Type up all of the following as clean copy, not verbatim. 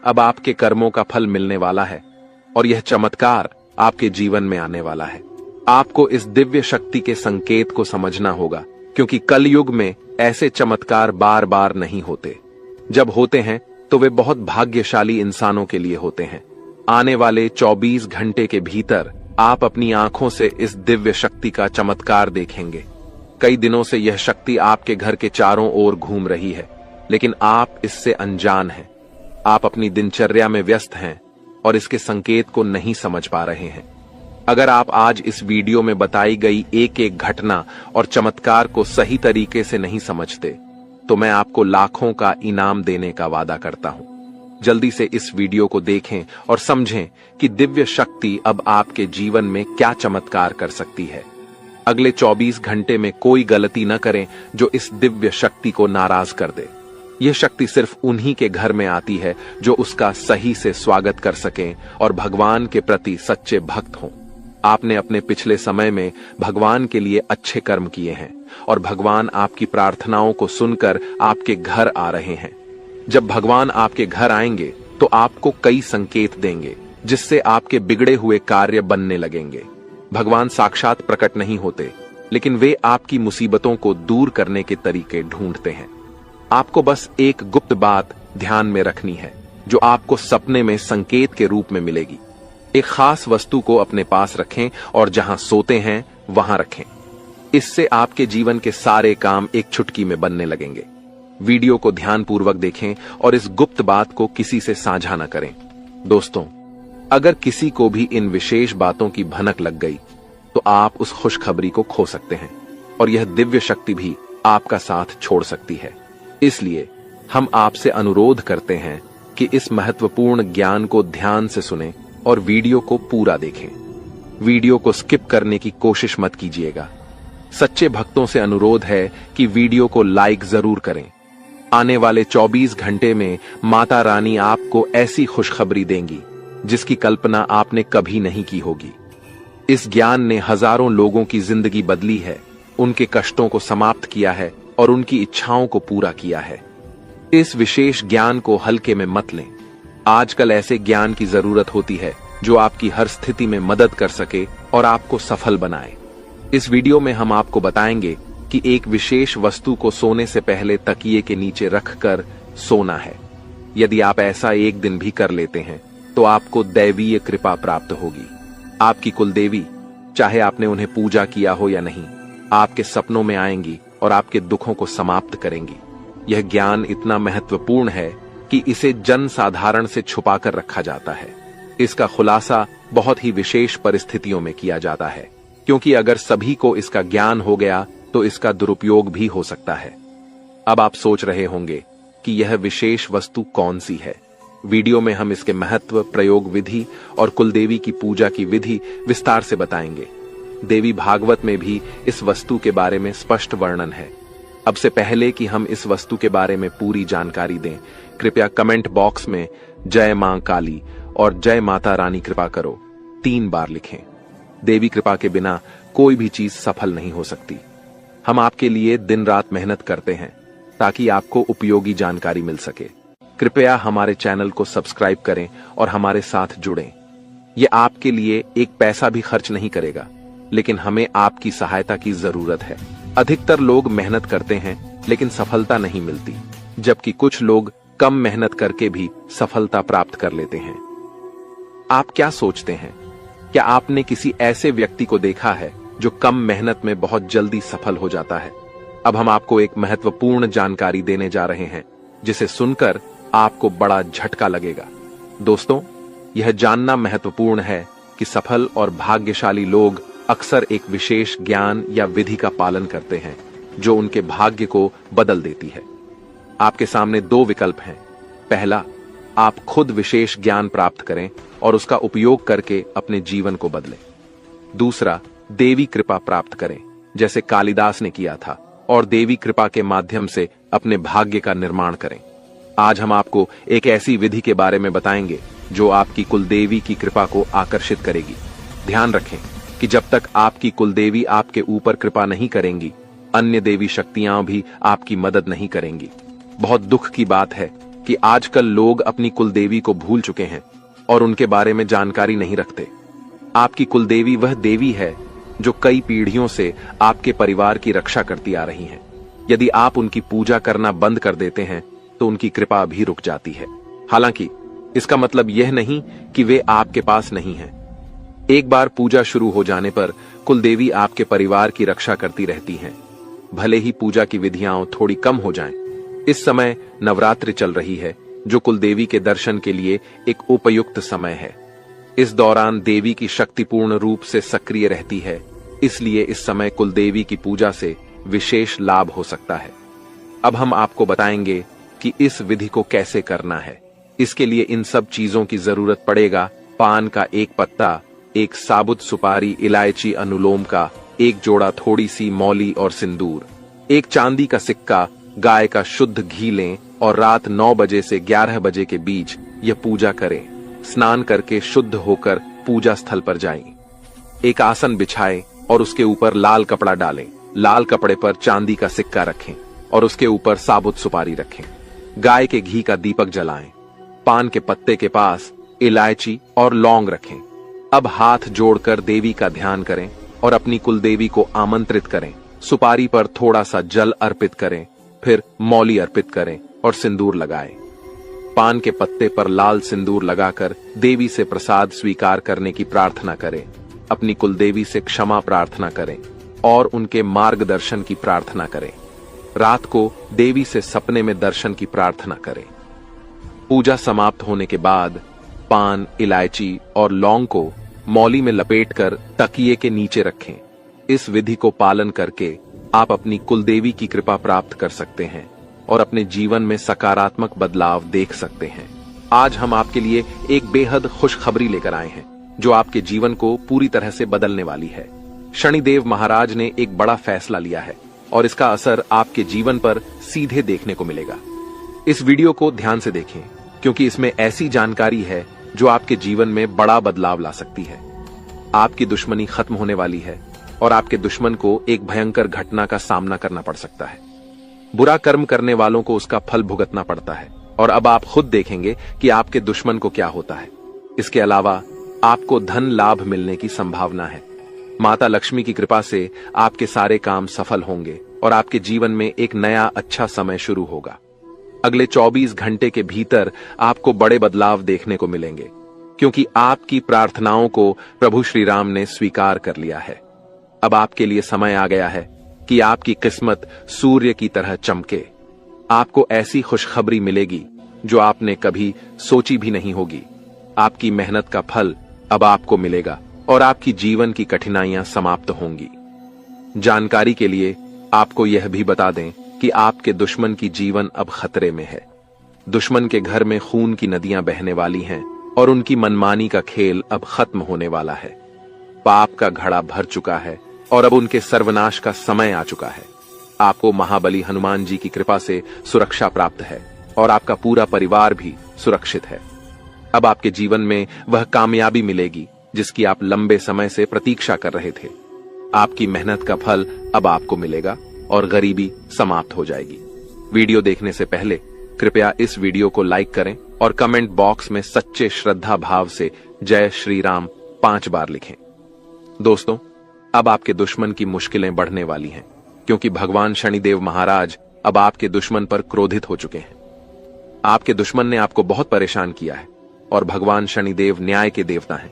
अब आपके कर्मों का फल मिलने वाला है और यह चमत्कार आपके जीवन में आने वाला है। आपको इस दिव्य शक्ति के संकेत को समझना होगा, क्योंकि कलयुग में ऐसे चमत्कार बार बार नहीं होते। जब होते हैं तो वे बहुत भाग्यशाली इंसानों के लिए होते हैं। आने वाले 24 घंटे के भीतर आप अपनी आंखों से इस दिव्य शक्ति का चमत्कार देखेंगे। कई दिनों से यह शक्ति आपके घर के चारों ओर घूम रही है, लेकिन आप इससे अनजान हैं। आप अपनी दिनचर्या में व्यस्त हैं और इसके संकेत को नहीं समझ पा रहे हैं। अगर आप आज इस वीडियो में बताई गई एक एक घटना और चमत्कार को सही तरीके से नहीं समझते, तो मैं आपको लाखों का इनाम देने का वादा करता हूं। जल्दी से इस वीडियो को देखें और समझें कि दिव्य शक्ति अब आपके जीवन में क्या चमत्कार कर सकती है। अगले 24 घंटे में कोई गलती न करें जो इस दिव्य शक्ति को नाराज कर दे। यह शक्ति सिर्फ उन्हीं के घर में आती है जो उसका सही से स्वागत कर सकें और भगवान के प्रति सच्चे भक्त हों। आपने अपने पिछले समय में भगवान के लिए अच्छे कर्म किए हैं और भगवान आपकी प्रार्थनाओं को सुनकर आपके घर आ रहे हैं। जब भगवान आपके घर आएंगे तो आपको कई संकेत देंगे, जिससे आपके बिगड़े हुए कार्य बनने लगेंगे। भगवान साक्षात प्रकट नहीं होते, लेकिन वे आपकी मुसीबतों को दूर करने के तरीके ढूंढते हैं। आपको बस एक गुप्त बात ध्यान में रखनी है, जो आपको सपने में संकेत के रूप में मिलेगी। एक खास वस्तु को अपने पास रखें और जहां सोते हैं वहां रखें। इससे आपके जीवन के सारे काम एक चुटकी में बनने लगेंगे। वीडियो को ध्यानपूर्वक देखें और इस गुप्त बात को किसी से साझा न करें। दोस्तों, अगर किसी को भी इन विशेष बातों की भनक लग गई तो आप उस खुशखबरी को खो सकते हैं और यह दिव्य शक्ति भी आपका साथ छोड़ सकती है। इसलिए हम आपसे अनुरोध करते हैं कि इस महत्वपूर्ण ज्ञान को ध्यान से सुनें और वीडियो को पूरा देखें। वीडियो को स्किप करने की कोशिश मत कीजिएगा। सच्चे भक्तों से अनुरोध है कि वीडियो को लाइक जरूर करें। आने वाले 24 घंटे में माता रानी आपको ऐसी खुशखबरी देंगी जिसकी कल्पना आपने कभी नहीं की होगी। इस ज्ञान ने हजारों लोगों की जिंदगी बदली है, उनके कष्टों को समाप्त किया है और उनकी इच्छाओं को पूरा किया है। इस विशेष ज्ञान को हल्के में मत लें। आजकल ऐसे ज्ञान की जरूरत होती है जो आपकी हर स्थिति में मदद कर सके और आपको सफल बनाए। इस वीडियो में हम आपको बताएंगे कि एक विशेष वस्तु को सोने से पहले तकिए के नीचे रखकर सोना है। यदि आप ऐसा एक दिन भी कर लेते हैं तो आपको दैवीय कृपा प्राप्त होगी। आपकी कुलदेवी, चाहे आपने उन्हें पूजा किया हो या नहीं, आपके सपनों में आएंगी और आपके दुखों को समाप्त करेंगी। यह ज्ञान इतना महत्वपूर्ण है कि इसे जन साधारण से छुपाकर रखा जाता है। इसका खुलासा बहुत ही विशेष परिस्थितियों में किया जाता है, क्योंकि अगर सभी को इसका ज्ञान हो गया तो इसका दुरुपयोग भी हो सकता है। अब आप सोच रहे होंगे कि यह विशेष वस्तु कौन सी है। वीडियो में हम इसके महत्व, प्रयोग विधि और कुलदेवी की पूजा की विधि विस्तार से बताएंगे। देवी भागवत में भी इस वस्तु के बारे में स्पष्ट वर्णन है। अब से पहले कि हम इस वस्तु के बारे में पूरी जानकारी दें, कृपया कमेंट बॉक्स में जय मां काली और जय माता रानी कृपा करो 3 बार लिखें। देवी कृपा के बिना कोई भी चीज सफल नहीं हो सकती। हम आपके लिए दिन रात मेहनत करते हैं ताकि आपको उपयोगी जानकारी मिल सके। कृपया हमारे चैनल को सब्सक्राइब करें और हमारे साथ जुड़ें। यह आपके लिए एक पैसा भी खर्च नहीं करेगा, लेकिन हमें आपकी सहायता की जरूरत है। अधिकतर लोग मेहनत करते हैं लेकिन सफलता नहीं मिलती, जबकि कुछ लोग कम मेहनत करके भी सफलता प्राप्त कर लेते हैं। आप क्या सोचते हैं? क्या आपने किसी ऐसे व्यक्ति को देखा है जो कम मेहनत में बहुत जल्दी सफल हो जाता है? अब हम आपको एक महत्वपूर्ण जानकारी देने जा रहे हैं जिसे सुनकर आपको बड़ा झटका लगेगा। दोस्तों, यह जानना महत्वपूर्ण है कि सफल और भाग्यशाली लोग अक्सर एक विशेष ज्ञान या विधि का पालन करते हैं जो उनके भाग्य को बदल देती है। आपके सामने 2 विकल्प हैं। पहला, आप खुद विशेष ज्ञान प्राप्त करें और उसका उपयोग करके अपने जीवन को बदलें। दूसरा, देवी कृपा प्राप्त करें, जैसे कालिदास ने किया था, और देवी कृपा के माध्यम से अपने भाग्य का निर्माण करें। आज हम आपको एक ऐसी विधि के बारे में बताएंगे जो आपकी कुलदेवी की कृपा को आकर्षित करेगी। ध्यान रखें कि जब तक आपकी कुलदेवी आपके ऊपर कृपा नहीं करेंगी, अन्य देवी शक्तियां भी आपकी मदद नहीं करेंगी। बहुत दुख की बात है कि आजकल लोग अपनी कुलदेवी को भूल चुके हैं और उनके बारे में जानकारी नहीं रखते। आपकी कुलदेवी वह देवी है जो कई पीढ़ियों से आपके परिवार की रक्षा करती आ रही हैं। यदि आप उनकी पूजा करना बंद कर देते हैं तो उनकी कृपा भी रुक जाती है। हालांकि इसका मतलब यह नहीं कि वे आपके पास नहीं हैं। एक बार पूजा शुरू हो जाने पर कुलदेवी आपके परिवार की रक्षा करती रहती हैं, भले ही पूजा की विधियां थोड़ी कम हो जाएं। इस समय नवरात्रि चल रही है, जो कुलदेवी के दर्शन के लिए एक उपयुक्त समय है। इस दौरान देवी की शक्ति पूर्ण रूप से सक्रिय रहती है, इसलिए इस समय कुलदेवी की पूजा से विशेष लाभ हो सकता है। अब हम आपको बताएंगे कि इस विधि को कैसे करना है। इसके लिए इन सब चीजों की जरूरत पड़ेगा: पान का एक पत्ता, एक साबुत सुपारी, इलायची, अनुलोम का एक जोड़ा, थोड़ी सी मौली और सिंदूर, एक चांदी का सिक्का, गाय का शुद्ध घी लें और रात 9 बजे से 11 बजे के बीच यह पूजा करें। स्नान करके शुद्ध होकर पूजा स्थल पर जाएं। एक आसन बिछाएं और उसके ऊपर लाल कपड़ा डालें। लाल कपड़े पर चांदी का सिक्का रखें और उसके ऊपर साबुत सुपारी रखें। गाय के घी का दीपक जलाएं। पान के पत्ते के पास इलायची और लौंग रखें। अब हाथ जोड़कर देवी का ध्यान करें और अपनी कुलदेवी को आमंत्रित करें। सुपारी पर थोड़ा सा जल अर्पित करें, फिर मौली अर्पित करें और सिंदूर लगाएं। पान के पत्ते पर लाल सिंदूर लगाकर देवी से प्रसाद स्वीकार करने की प्रार्थना करें। अपनी कुलदेवी से क्षमा प्रार्थना करें और उनके मार्गदर्शन की प्रार्थना करें। रात को देवी से सपने में दर्शन की प्रार्थना करें। पूजा समाप्त होने के बाद पान, इलायची और लौंग को मौली में लपेटकर तकिए के नीचे रखें। इस विधि को पालन करके आप अपनी कुलदेवी की कृपा प्राप्त कर सकते हैं और अपने जीवन में सकारात्मक बदलाव देख सकते हैं। आज हम आपके लिए एक बेहद खुशखबरी लेकर आए हैं जो आपके जीवन को पूरी तरह से बदलने वाली है। शनिदेव महाराज ने एक बड़ा फैसला लिया है और इसका असर आपके जीवन पर सीधे देखने को मिलेगा। इस वीडियो को ध्यान से देखें क्योंकि इसमें ऐसी जानकारी है जो आपके जीवन में बड़ा बदलाव ला सकती है। आपकी दुश्मनी खत्म होने वाली है और आपके दुश्मन को एक भयंकर घटना का सामना करना पड़ सकता है। बुरा कर्म करने वालों को उसका फल भुगतना पड़ता है और अब आप खुद देखेंगे कि आपके दुश्मन को क्या होता है। इसके अलावा आपको धन लाभ मिलने की संभावना है। माता लक्ष्मी की कृपा से आपके सारे काम सफल होंगे और आपके जीवन में एक नया अच्छा समय शुरू होगा। अगले 24 घंटे के भीतर आपको बड़े बदलाव देखने को मिलेंगे क्योंकि आपकी प्रार्थनाओं को प्रभु श्री राम ने स्वीकार कर लिया है। अब आपके लिए समय आ गया है कि आपकी किस्मत सूर्य की तरह चमके। आपको ऐसी खुशखबरी मिलेगी जो आपने कभी सोची भी नहीं होगी। आपकी मेहनत का फल अब आपको मिलेगा और आपकी जीवन की कठिनाइयां समाप्त होंगी। जानकारी के लिए आपको यह भी बता दें कि आपके दुश्मन की जीवन अब खतरे में है। दुश्मन के घर में खून की नदियां बहने वाली हैं और उनकी मनमानी का खेल अब खत्म होने वाला है। पाप का घड़ा भर चुका है और अब उनके सर्वनाश का समय आ चुका है। आपको महाबली हनुमान जी की कृपा से सुरक्षा प्राप्त है और आपका पूरा परिवार भी सुरक्षित है। अब आपके जीवन में वह कामयाबी मिलेगी जिसकी आप लंबे समय से प्रतीक्षा कर रहे थे। आपकी मेहनत का फल अब आपको मिलेगा और गरीबी समाप्त हो जाएगी। वीडियो देखने से पहले कृपया इस वीडियो को लाइक करें और कमेंट बॉक्स में सच्चे श्रद्धा भाव से जय श्री राम 5 बार लिखें। दोस्तों, अब आपके दुश्मन की मुश्किलें बढ़ने वाली हैं क्योंकि भगवान शनिदेव महाराज अब आपके दुश्मन पर क्रोधित हो चुके हैं। आपके दुश्मन ने आपको बहुत परेशान किया है और भगवान शनिदेव न्याय के देवता हैं।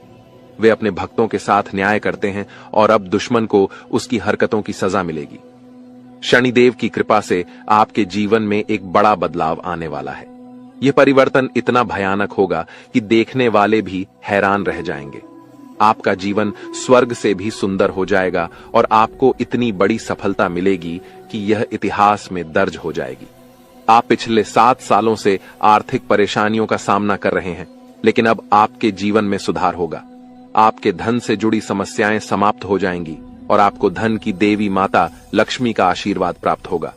वे अपने भक्तों के साथ न्याय करते हैं और अब दुश्मन को उसकी हरकतों की सजा मिलेगी। शनिदेव की कृपा से आपके जीवन में एक बड़ा बदलाव आने वाला है। यह परिवर्तन इतना भयानक होगा कि देखने वाले भी हैरान रह जाएंगे। आपका जीवन स्वर्ग से भी सुंदर हो जाएगा और आपको इतनी बड़ी सफलता मिलेगी कि यह इतिहास में दर्ज हो जाएगी। आप पिछले 7 सालों से आर्थिक परेशानियों का सामना कर रहे हैं, लेकिन अब आपके जीवन में सुधार होगा। आपके धन से जुड़ी समस्याएं समाप्त हो जाएंगी और आपको धन की देवी माता लक्ष्मी का आशीर्वाद प्राप्त होगा।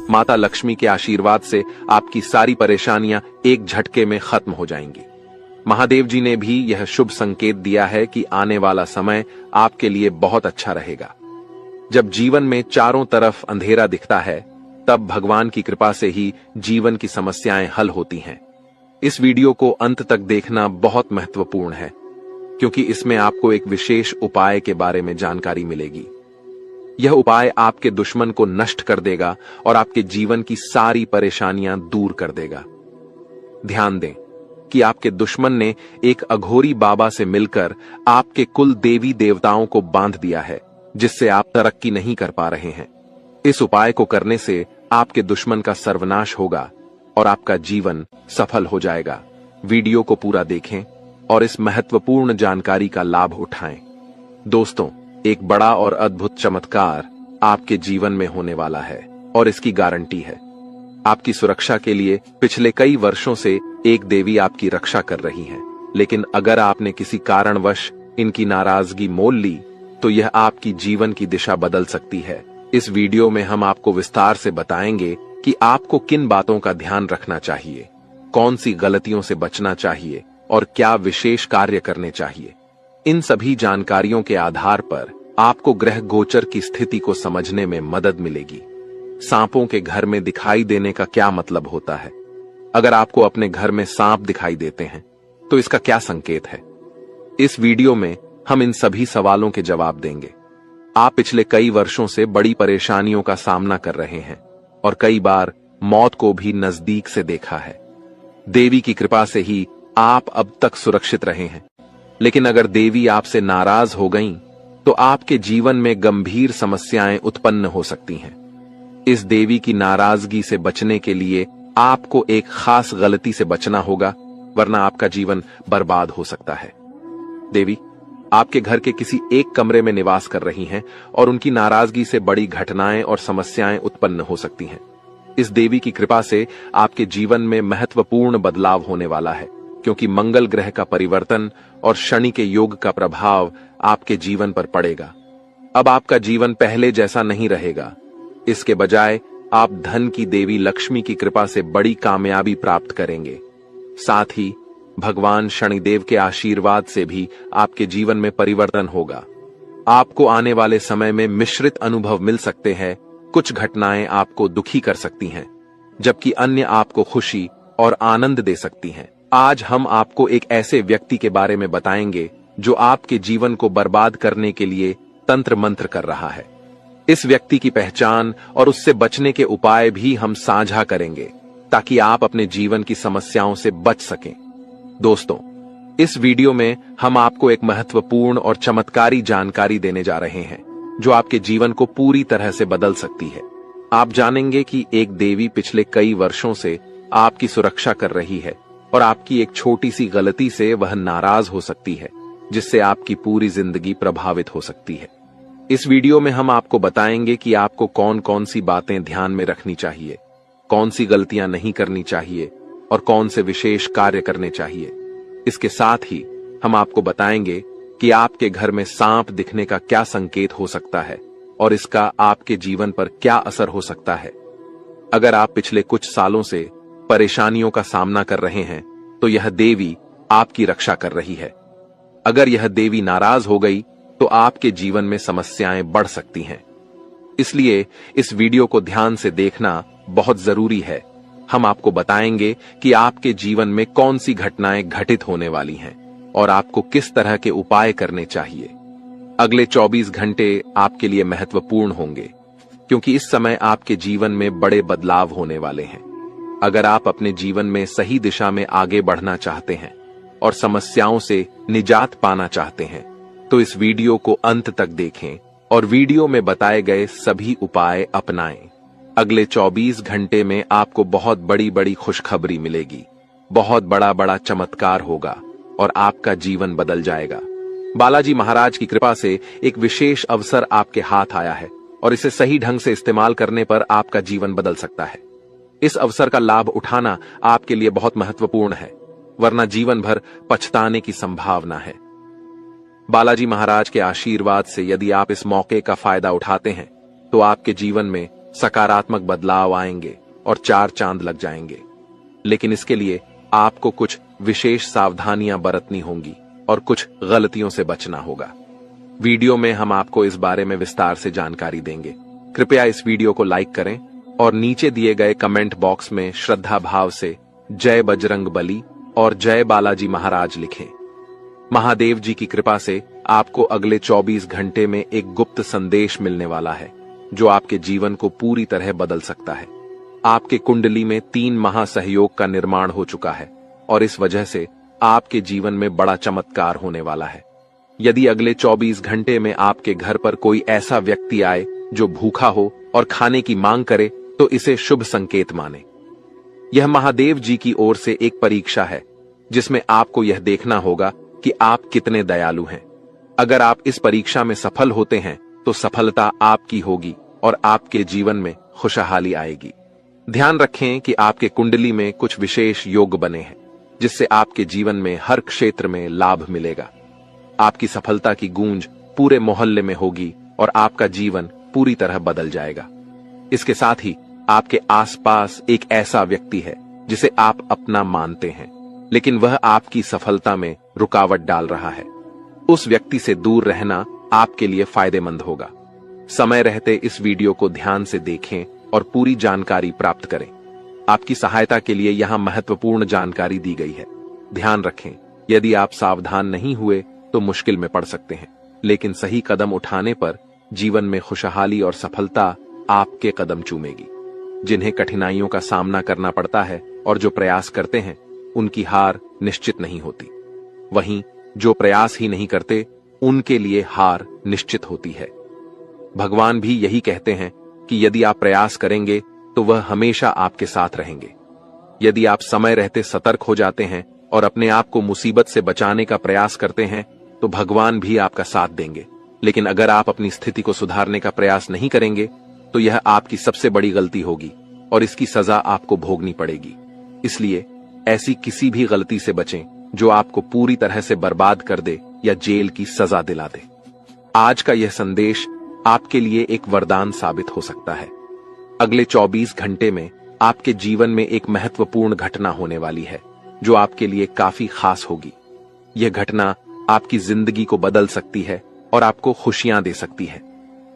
माता लक्ष्मी के आशीर्वाद से आपकी सारी परेशानियां एक झटके में खत्म हो जाएंगी। महादेव जी ने भी यह शुभ संकेत दिया है कि आने वाला समय आपके लिए बहुत अच्छा रहेगा। जब जीवन में चारों तरफ अंधेरा दिखता है, तब भगवान की कृपा से ही जीवन की समस्याएं हल होती हैं। इस वीडियो को अंत तक देखना बहुत महत्वपूर्ण है, क्योंकि इसमें आपको एक विशेष उपाय के बारे में जानकारी मिलेगी। यह उपाय आपके दुश्मन को नष्ट कर देगा और आपके जीवन की सारी परेशानियां दूर कर देगा। ध्यान दें कि आपके दुश्मन ने एक अघोरी बाबा से मिलकर आपके कुल देवी देवताओं को बांध दिया है, जिससे आप तरक्की नहीं कर पा रहे हैं। इस उपाय को करने से आपके दुश्मन का सर्वनाश होगा और आपका जीवन सफल हो जाएगा। वीडियो को पूरा देखें और इस महत्वपूर्ण जानकारी का लाभ उठाएं। दोस्तों, एक बड़ा और अद्भुत चमत्कार आपके जीवन में होने वाला है और इसकी गारंटी है। आपकी सुरक्षा के लिए पिछले कई वर्षों से एक देवी आपकी रक्षा कर रही है, लेकिन अगर आपने किसी कारणवश इनकी नाराजगी मोल ली तो यह आपकी जीवन की दिशा बदल सकती है। इस वीडियो में हम आपको विस्तार से बताएंगे कि आपको किन बातों का ध्यान रखना चाहिए, कौन सी गलतियों से बचना चाहिए और क्या विशेष कार्य करने चाहिए। इन सभी जानकारियों के आधार पर आपको ग्रह गोचर की स्थिति को समझने में मदद मिलेगी। सांपों के घर में दिखाई देने का क्या मतलब होता है? अगर आपको अपने घर में सांप दिखाई देते हैं तो इसका क्या संकेत है? इस वीडियो में हम इन सभी सवालों के जवाब देंगे। आप पिछले कई वर्षों से बड़ी परेशानियों का सामना कर रहे हैं और कई बार मौत को भी नजदीक से देखा है। देवी की कृपा से ही आप अब तक सुरक्षित रहे हैं, लेकिन अगर देवी आपसे नाराज हो गईं, तो आपके जीवन में गंभीर समस्याएं उत्पन्न हो सकती हैं। इस देवी की नाराजगी से बचने के लिए आपको एक खास गलती से बचना होगा, वरना आपका जीवन बर्बाद हो सकता है। देवी आपके घर के किसी एक कमरे में निवास कर रही हैं और उनकी नाराजगी से बड़ी घटनाएं और समस्याएं उत्पन्न हो सकती हैं। इस देवी की कृपा से आपके जीवन में महत्वपूर्ण बदलाव होने वाला है, क्योंकि मंगल ग्रह का परिवर्तन और शनि के योग का प्रभाव आपके जीवन पर पड़ेगा। अब आपका जीवन पहले जैसा नहीं रहेगा। इसके बजाय आप धन की देवी लक्ष्मी की कृपा से बड़ी कामयाबी प्राप्त करेंगे। साथ ही भगवान शनिदेव के आशीर्वाद से भी आपके जीवन में परिवर्तन होगा। आपको आने वाले समय में मिश्रित अनुभव मिल सकते हैं। कुछ घटनाएं आपको दुखी कर सकती हैं, जबकि अन्य आपको खुशी और आनंद दे सकती हैं। आज हम आपको एक ऐसे व्यक्ति के बारे में बताएंगे जो आपके जीवन को बर्बाद करने के लिए तंत्र मंत्र कर रहा है। इस व्यक्ति की पहचान और उससे बचने के उपाय भी हम साझा करेंगे, ताकि आप अपने जीवन की समस्याओं से बच सकें। दोस्तों, इस वीडियो में हम आपको एक महत्वपूर्ण और चमत्कारी जानकारी देने जा रहे हैं, जो आपके जीवन को पूरी तरह से बदल सकती है। आप जानेंगे कि एक देवी पिछले कई वर्षों से आपकी सुरक्षा कर रही है और आपकी एक छोटी सी गलती से वह नाराज हो सकती है, जिससे आपकी पूरी जिंदगी प्रभावित हो सकती है। इस वीडियो में हम आपको बताएंगे कि आपको कौन कौन सी बातें ध्यान में रखनी चाहिए, कौन सी गलतियां नहीं करनी चाहिए और कौन से विशेष कार्य करने चाहिए। इसके साथ ही हम आपको बताएंगे कि आपके घर में सांप दिखने का क्या संकेत हो सकता है और इसका आपके जीवन पर क्या असर हो सकता है। अगर आप पिछले कुछ सालों से परेशानियों का सामना कर रहे हैं, तो यह देवी आपकी रक्षा कर रही है। अगर यह देवी नाराज हो गई तो आपके जीवन में समस्याएं बढ़ सकती हैं। इसलिए इस वीडियो को ध्यान से देखना बहुत जरूरी है। हम आपको बताएंगे कि आपके जीवन में कौन सी घटनाएं घटित होने वाली हैं और आपको किस तरह के उपाय करने चाहिए। अगले 24 घंटे आपके लिए महत्वपूर्ण होंगे, क्योंकि इस समय आपके जीवन में बड़े बदलाव होने वाले हैं। अगर आप अपने जीवन में सही दिशा में आगे बढ़ना चाहते हैं और समस्याओं से निजात पाना चाहते हैं, तो इस वीडियो को अंत तक देखें और वीडियो में बताए गए सभी उपाय अपनाएं। अगले 24 घंटे में आपको बहुत बड़ी बड़ी खुशखबरी मिलेगी। बहुत बड़ा बड़ा चमत्कार होगा और आपका जीवन बदल जाएगा। बालाजी महाराज की कृपा से एक विशेष अवसर आपके हाथ आया है और इसे सही ढंग से इस्तेमाल करने पर आपका जीवन बदल सकता है। इस अवसर का लाभ उठाना आपके लिए बहुत महत्वपूर्ण है, वरना जीवन भर पछताने की संभावना है। बालाजी महाराज के आशीर्वाद से यदि आप इस मौके का फायदा उठाते हैं, तो आपके जीवन में सकारात्मक बदलाव आएंगे और 4 चांद लग जाएंगे। लेकिन इसके लिए आपको कुछ विशेष सावधानियां बरतनी होंगी और कुछ गलतियों से बचना होगा। वीडियो में हम आपको इस बारे में विस्तार से जानकारी देंगे। कृपया इस वीडियो को लाइक करें और नीचे दिए गए कमेंट बॉक्स में श्रद्धा भाव से जय बजरंग बली और जय बालाजी महाराज लिखें। महादेव जी की कृपा से आपको अगले 24 घंटे में एक गुप्त संदेश मिलने वाला है जो आपके जीवन को पूरी तरह बदल सकता है। आपके कुंडली में 3 महासहयोग का निर्माण हो चुका है और इस वजह से आपके जीवन में बड़ा चमत्कार होने वाला है। यदि अगले 24 घंटे में आपके घर पर कोई ऐसा व्यक्ति आए जो भूखा हो और खाने की मांग करे तो इसे शुभ संकेत माने। यह महादेव जी की ओर से एक परीक्षा है जिसमें आपको यह देखना होगा कि आप कितने दयालु हैं। अगर आप इस परीक्षा में सफल होते हैं तो सफलता आपकी होगी और आपके जीवन में खुशहाली आएगी। ध्यान रखें कि आपके कुंडली में कुछ विशेष योग बने हैं जिससे आपके जीवन में हर क्षेत्र में लाभ मिलेगा। आपकी सफलता की गूंज पूरे मोहल्ले में होगी और आपका जीवन पूरी तरह बदल जाएगा। इसके साथ ही आपके आसपास एक ऐसा व्यक्ति है जिसे आप अपना मानते हैं लेकिन वह आपकी सफलता में रुकावट डाल रहा है। उस व्यक्ति से दूर रहना आपके लिए फायदेमंद होगा। समय रहते इस वीडियो को ध्यान से देखें और पूरी जानकारी प्राप्त करें। आपकी सहायता के लिए यहां महत्वपूर्ण जानकारी दी गई है। ध्यान रखें, यदि आप सावधान नहीं हुए तो मुश्किल में पड़ सकते हैं, लेकिन सही कदम उठाने पर जीवन में खुशहाली और सफलता आपके कदम चूमेगी। जिन्हें कठिनाइयों का सामना करना पड़ता है और जो प्रयास करते हैं उनकी हार निश्चित नहीं होती, वहीं जो प्रयास ही नहीं करते उनके लिए हार निश्चित होती है। भगवान भी यही कहते हैं कि यदि आप प्रयास करेंगे तो वह हमेशा आपके साथ रहेंगे। यदि आप समय रहते सतर्क हो जाते हैं और अपने आप को मुसीबत से बचाने का प्रयास करते हैं तो भगवान भी आपका साथ देंगे। लेकिन अगर आप अपनी स्थिति को सुधारने का प्रयास नहीं करेंगे तो यह आपकी सबसे बड़ी गलती होगी और इसकी सजा आपको भोगनी पड़ेगी। इसलिए ऐसी किसी भी गलती से बचें जो आपको पूरी तरह से बर्बाद कर दे या जेल की सजा दिला दे। आज का यह संदेश आपके लिए एक वरदान साबित हो सकता है। अगले 24 घंटे में आपके जीवन में एक महत्वपूर्ण घटना होने वाली है जो आपके लिए काफी खास होगी। यह घटना आपकी जिंदगी को बदल सकती है और आपको खुशियां दे सकती है।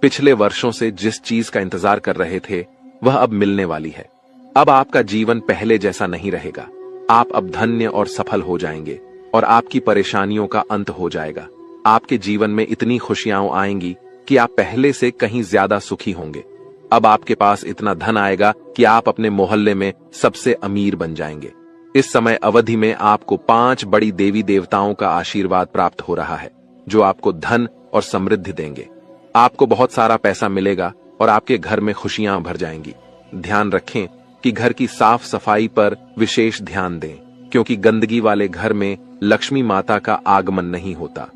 पिछले वर्षों से जिस चीज का इंतजार कर रहे थे वह अब मिलने वाली है। अब आपका जीवन पहले जैसा नहीं रहेगा। आप अब धन्य और सफल हो जाएंगे और आपकी परेशानियों का अंत हो जाएगा। आपके जीवन में इतनी खुशियां आएंगी कि आप पहले से कहीं ज्यादा सुखी होंगे। अब आपके पास इतना धन आएगा कि आप अपने मोहल्ले में सबसे अमीर बन जाएंगे। इस समय अवधि में आपको 5 बड़ी देवी देवताओं का आशीर्वाद प्राप्त हो रहा है जो आपको धन और समृद्धि देंगे। आपको बहुत सारा पैसा मिलेगा और आपके घर में खुशियां भर जाएंगी। ध्यान रखें कि घर की साफ सफाई पर विशेष ध्यान दें क्योंकि गंदगी वाले घर में लक्ष्मी माता का आगमन नहीं होता।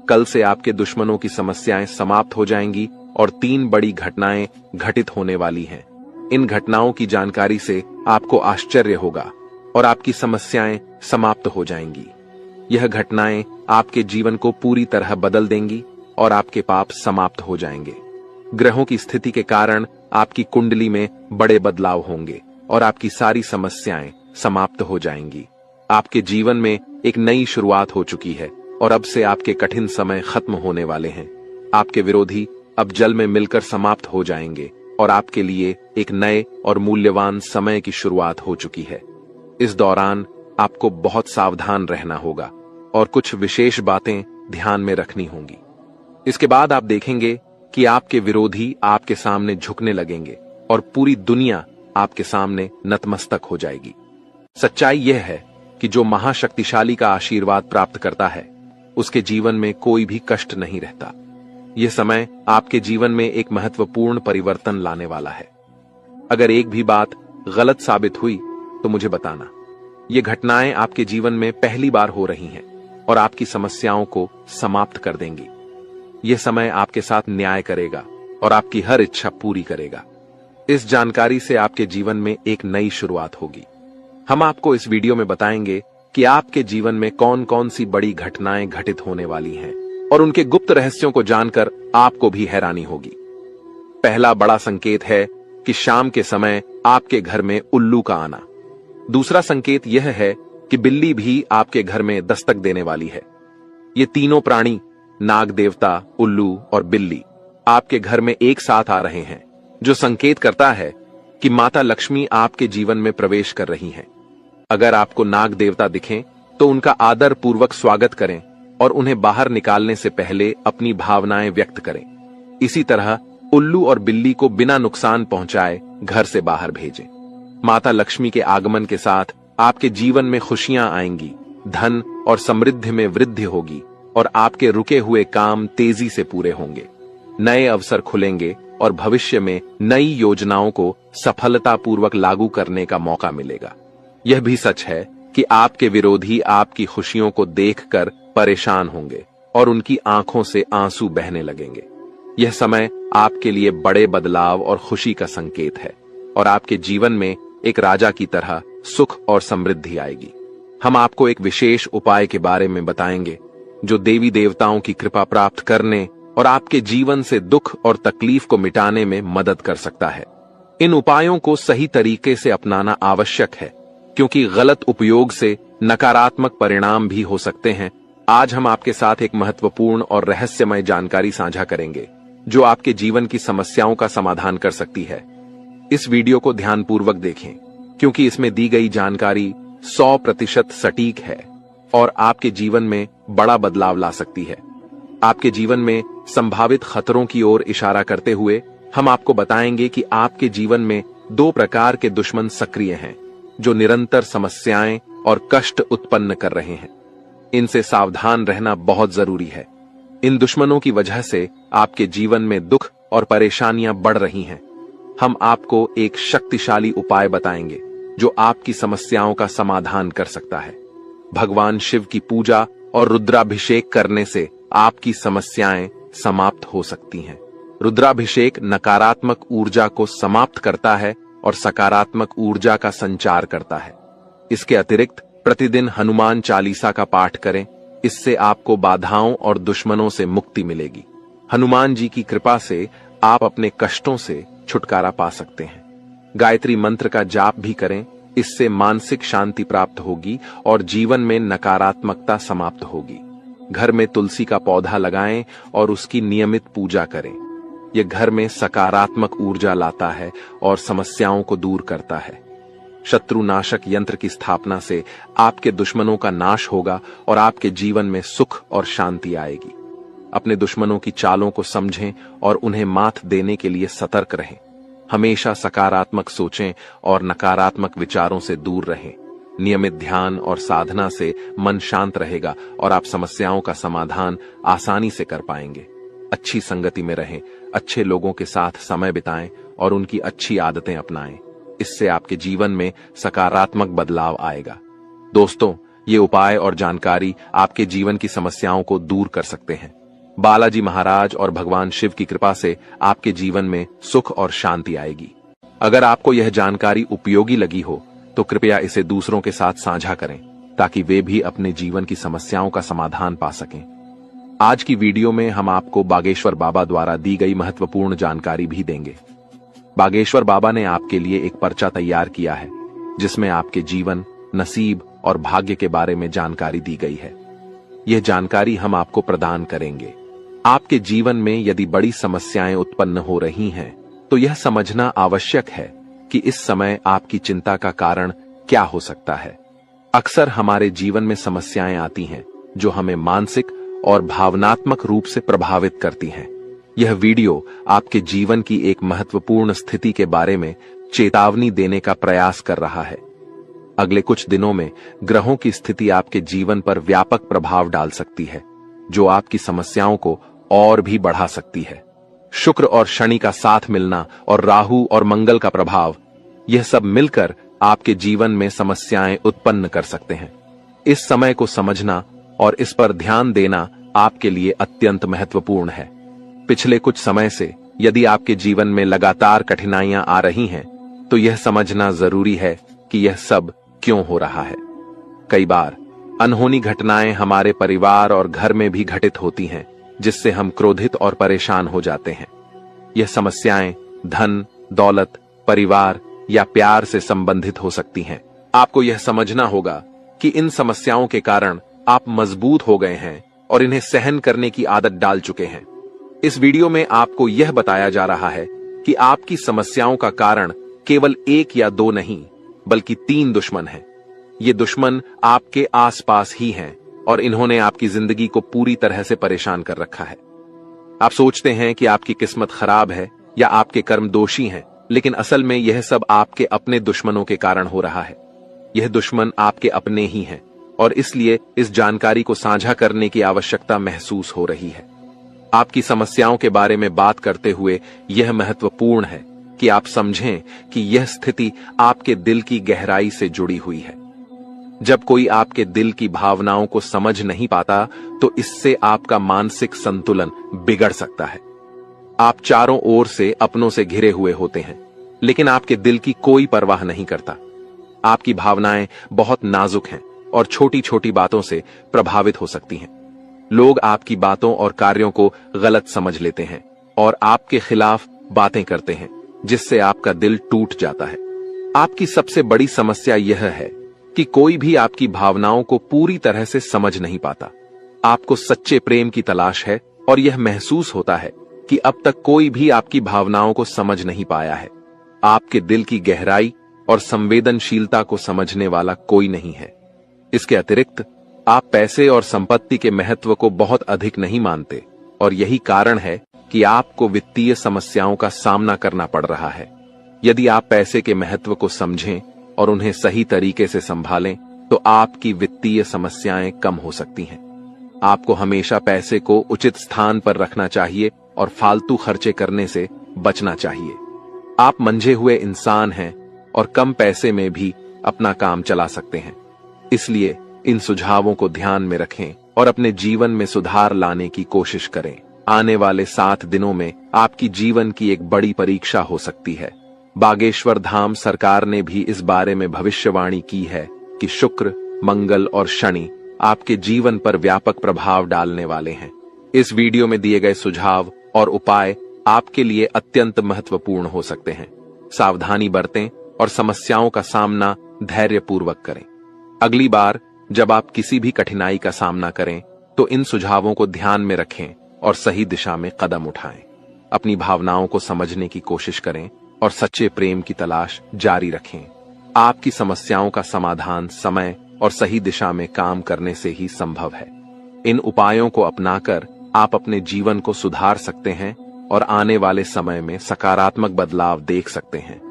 कल से आपके दुश्मनों की समस्याएं समाप्त हो जाएंगी और 3 बड़ी घटनाएं घटित होने वाली हैं। इन घटनाओं की जानकारी से आपको आश्चर्य होगा और आपकी समस्याएं समाप्त हो जाएंगी। यह घटनाएं आपके जीवन को पूरी तरह बदल देंगी और आपके पाप समाप्त हो जाएंगे। ग्रहों की स्थिति के कारण आपकी कुंडली में बड़े बदलाव होंगे और आपकी सारी समस्याएं समाप्त हो जाएंगी। आपके जीवन में एक नई शुरुआत हो चुकी है और अब से आपके कठिन समय खत्म होने वाले हैं। आपके विरोधी अब जल में मिलकर समाप्त हो जाएंगे और आपके लिए एक नए और मूल्यवान समय की शुरुआत हो चुकी है। इस दौरान आपको बहुत सावधान रहना होगा और कुछ विशेष बातें ध्यान में रखनी होंगी। इसके बाद आप देखेंगे कि आपके विरोधी आपके सामने झुकने लगेंगे और पूरी दुनिया आपके सामने नतमस्तक हो जाएगी। सच्चाई यह है कि जो महाशक्तिशाली का आशीर्वाद प्राप्त करता है उसके जीवन में कोई भी कष्ट नहीं रहता। यह समय आपके जीवन में एक महत्वपूर्ण परिवर्तन लाने वाला है। अगर एक भी बात गलत साबित हुई तो मुझे बताना। ये घटनाएं आपके जीवन में पहली बार हो रही हैं और आपकी समस्याओं को समाप्त कर देंगी। यह समय आपके साथ न्याय करेगा और आपकी हर इच्छा पूरी करेगा। इस जानकारी से आपके जीवन में एक नई शुरुआत होगी। हम आपको इस वीडियो में बताएंगे कि आपके जीवन में कौन कौन सी बड़ी घटनाएं घटित होने वाली हैं और उनके गुप्त रहस्यों को जानकर आपको भी हैरानी होगी। पहला बड़ा संकेत है कि शाम के समय आपके घर में उल्लू का आना। दूसरा संकेत यह है कि बिल्ली भी आपके घर में दस्तक देने वाली है। ये तीनों प्राणी, नाग देवता, उल्लू और बिल्ली, आपके घर में एक साथ आ रहे हैं, जो संकेत करता है कि माता लक्ष्मी आपके जीवन में प्रवेश कर रही हैं। अगर आपको नाग देवता दिखें तो उनका आदर पूर्वक स्वागत करें और उन्हें बाहर निकालने से पहले अपनी भावनाएं व्यक्त करें। इसी तरह उल्लू और बिल्ली को बिना नुकसान पहुंचाए घर से बाहर भेजें। माता लक्ष्मी के आगमन के साथ आपके जीवन में खुशियां आएंगी, धन और समृद्धि में वृद्धि होगी और आपके रुके हुए काम तेजी से पूरे होंगे। नए अवसर खुलेंगे और भविष्य में नई योजनाओं को सफलतापूर्वक लागू करने का मौका मिलेगा। यह भी सच है कि आपके विरोधी आपकी खुशियों को देखकर परेशान होंगे और उनकी आंखों से आंसू बहने लगेंगे। यह समय आपके लिए बड़े बदलाव और खुशी का संकेत है और आपके जीवन में एक राजा की तरह सुख और समृद्धि आएगी। हम आपको एक विशेष उपाय के बारे में बताएंगे जो देवी देवताओं की कृपा प्राप्त करने और आपके जीवन से दुख और तकलीफ को मिटाने में मदद कर सकता है। इन उपायों को सही तरीके से अपनाना आवश्यक है क्योंकि गलत उपयोग से नकारात्मक परिणाम भी हो सकते हैं। आज हम आपके साथ एक महत्वपूर्ण और रहस्यमय जानकारी साझा करेंगे जो आपके जीवन की समस्याओं का समाधान कर सकती है। इस वीडियो को ध्यानपूर्वक देखें क्योंकि इसमें दी गई जानकारी 100% सटीक है और आपके जीवन में बड़ा बदलाव ला सकती है। आपके जीवन में संभावित खतरों की ओर इशारा करते हुए हम आपको बताएंगे कि आपके जीवन में 2 प्रकार के दुश्मन सक्रिय हैं जो निरंतर समस्याएं और कष्ट उत्पन्न कर रहे हैं। इनसे सावधान रहना बहुत जरूरी है। इन दुश्मनों की वजह से आपके जीवन में दुख और परेशानियां बढ़ रही हैं। हम आपको एक शक्तिशाली उपाय बताएंगे जो आपकी समस्याओं का समाधान कर सकता है। भगवान शिव की पूजा और रुद्राभिषेक करने से आपकी समस्याएं समाप्त हो सकती हैं। रुद्राभिषेक नकारात्मक ऊर्जा को समाप्त करता है और सकारात्मक ऊर्जा का संचार करता है। इसके अतिरिक्त प्रतिदिन हनुमान चालीसा का पाठ करें। इससे आपको बाधाओं और दुश्मनों से मुक्ति मिलेगी। हनुमान जी की कृपा से आप अपने कष्टों से छुटकारा पा सकते हैं। गायत्री मंत्र का जाप भी करें। इससे मानसिक शांति प्राप्त होगी और जीवन में नकारात्मकता समाप्त होगी। घर में तुलसी का पौधा लगाएं और उसकी नियमित पूजा करें। यह घर में सकारात्मक ऊर्जा लाता है और समस्याओं को दूर करता है। शत्रुनाशक यंत्र की स्थापना से आपके दुश्मनों का नाश होगा और आपके जीवन में सुख और शांति आएगी। अपने दुश्मनों की चालों को समझें और उन्हें मात देने के लिए सतर्क रहें। हमेशा सकारात्मक सोचें और नकारात्मक विचारों से दूर रहें। नियमित ध्यान और साधना से मन शांत रहेगा और आप समस्याओं का समाधान आसानी से कर पाएंगे। अच्छी संगति में रहें, अच्छे लोगों के साथ समय बिताएं और उनकी अच्छी आदतें अपनाएं। इससे आपके जीवन में सकारात्मक बदलाव आएगा। दोस्तों, ये उपाय और जानकारी आपके जीवन की समस्याओं को दूर कर सकते हैं। बालाजी महाराज और भगवान शिव की कृपा से आपके जीवन में सुख और शांति आएगी। अगर आपको यह जानकारी उपयोगी लगी हो तो कृपया इसे दूसरों के साथ साझा करें ताकि वे भी अपने जीवन की समस्याओं का समाधान पा सकें। आज की वीडियो में हम आपको बागेश्वर बाबा द्वारा दी गई महत्वपूर्ण जानकारी भी देंगे। बागेश्वर बाबा ने आपके लिए एक पर्चा तैयार किया है जिसमें आपके जीवन, नसीब और भाग्य के बारे में जानकारी दी गई है। यह जानकारी हम आपको प्रदान करेंगे। आपके जीवन में यदि बड़ी समस्याएं उत्पन्न हो रही हैं, तो यह समझना आवश्यक है कि इस समय आपकी चिंता का कारण क्या हो सकता है। अक्सर हमारे जीवन में समस्याएं आती हैं जो हमें मानसिक और भावनात्मक रूप से प्रभावित करती हैं। यह वीडियो आपके जीवन की एक महत्वपूर्ण स्थिति के बारे में चेतावनी देने का प्रयास कर रहा है। अगले कुछ दिनों में ग्रहों की स्थिति आपके जीवन पर व्यापक प्रभाव डाल सकती है जो आपकी समस्याओं को और भी बढ़ा सकती है। शुक्र और शनि का साथ मिलना और राहु और मंगल का प्रभाव, यह सब मिलकर आपके जीवन में समस्याएं उत्पन्न कर सकते हैं। इस समय को समझना और इस पर ध्यान देना आपके लिए अत्यंत महत्वपूर्ण है। पिछले कुछ समय से यदि आपके जीवन में लगातार कठिनाइयां आ रही हैं, तो यह समझना जरूरी है कि यह सब क्यों हो रहा है। कई बार अनहोनी घटनाएं हमारे परिवार और घर में भी घटित होती हैं, जिससे हम क्रोधित और परेशान हो जाते हैं। यह समस्याएं धन, दौलत, परिवार या प्यार से संबंधित हो सकती हैं। आपको यह समझना होगा कि इन समस्याओं के कारण आप मजबूत हो गए हैं और इन्हें सहन करने की आदत डाल चुके हैं। इस वीडियो में आपको यह बताया जा रहा है कि आपकी समस्याओं का कारण केवल एक या दो नहीं, बल्कि 3 दुश्मन हैं। ये दुश्मन आपके आसपास ही हैं और इन्होंने आपकी जिंदगी को पूरी तरह से परेशान कर रखा है। आप सोचते हैं कि आपकी किस्मत खराब है या आपके कर्म दोषी हैं, लेकिन असल में यह सब आपके अपने दुश्मनों के कारण हो रहा है। यह दुश्मन आपके अपने ही हैं और इसलिए इस जानकारी को साझा करने की आवश्यकता महसूस हो रही है। आपकी समस्याओं के बारे में बात करते हुए यह महत्वपूर्ण है कि आप समझें कि यह स्थिति आपके दिल की गहराई से जुड़ी हुई है। जब कोई आपके दिल की भावनाओं को समझ नहीं पाता तो इससे आपका मानसिक संतुलन बिगड़ सकता है। आप चारों ओर से अपनों से घिरे हुए होते हैं, लेकिन आपके दिल की कोई परवाह नहीं करता। आपकी भावनाएं बहुत नाजुक हैं और छोटी छोटी बातों से प्रभावित हो सकती हैं। लोग आपकी बातों और कार्यों को गलत समझ लेते हैं और आपके खिलाफ बातें करते हैं, जिससे आपका दिल टूट जाता है। आपकी सबसे बड़ी समस्या यह है कि कोई भी आपकी भावनाओं को पूरी तरह से समझ नहीं पाता। आपको सच्चे प्रेम की तलाश है और यह महसूस होता है कि अब तक कोई भी आपकी भावनाओं को समझ नहीं पाया है। आपके दिल की गहराई और संवेदनशीलता को समझने वाला कोई नहीं है। इसके अतिरिक्त आप पैसे और संपत्ति के महत्व को बहुत अधिक नहीं मानते और यही कारण है कि आपको वित्तीय समस्याओं का सामना करना पड़ रहा है। यदि आप पैसे के महत्व को समझें और उन्हें सही तरीके से संभालें तो आपकी वित्तीय समस्याएं कम हो सकती हैं। आपको हमेशा पैसे को उचित स्थान पर रखना चाहिए और फालतू खर्चे करने से बचना चाहिए। आप मंझे हुए इंसान हैं और कम पैसे में भी अपना काम चला सकते हैं। इसलिए इन सुझावों को ध्यान में रखें और अपने जीवन में सुधार लाने की कोशिश करें। आने वाले 7 दिनों में आपकी जीवन की एक बड़ी परीक्षा हो सकती है। बागेश्वर धाम सरकार ने भी इस बारे में भविष्यवाणी की है कि शुक्र, मंगल और शनि आपके जीवन पर व्यापक प्रभाव डालने वाले हैं। इस वीडियो में दिए गए सुझाव और उपाय आपके लिए अत्यंत महत्वपूर्ण हो सकते हैं। सावधानी बरतें और समस्याओं का सामना धैर्यपूर्वक करें। अगली बार जब आप किसी भी कठिनाई का सामना करें तो इन सुझावों को ध्यान में रखें और सही दिशा में कदम उठाएं। अपनी भावनाओं को समझने की कोशिश करें और सच्चे प्रेम की तलाश जारी रखें। आपकी समस्याओं का समाधान समय और सही दिशा में काम करने से ही संभव है। इन उपायों को अपनाकर आप अपने जीवन को सुधार सकते हैं और आने वाले समय में सकारात्मक बदलाव देख सकते हैं।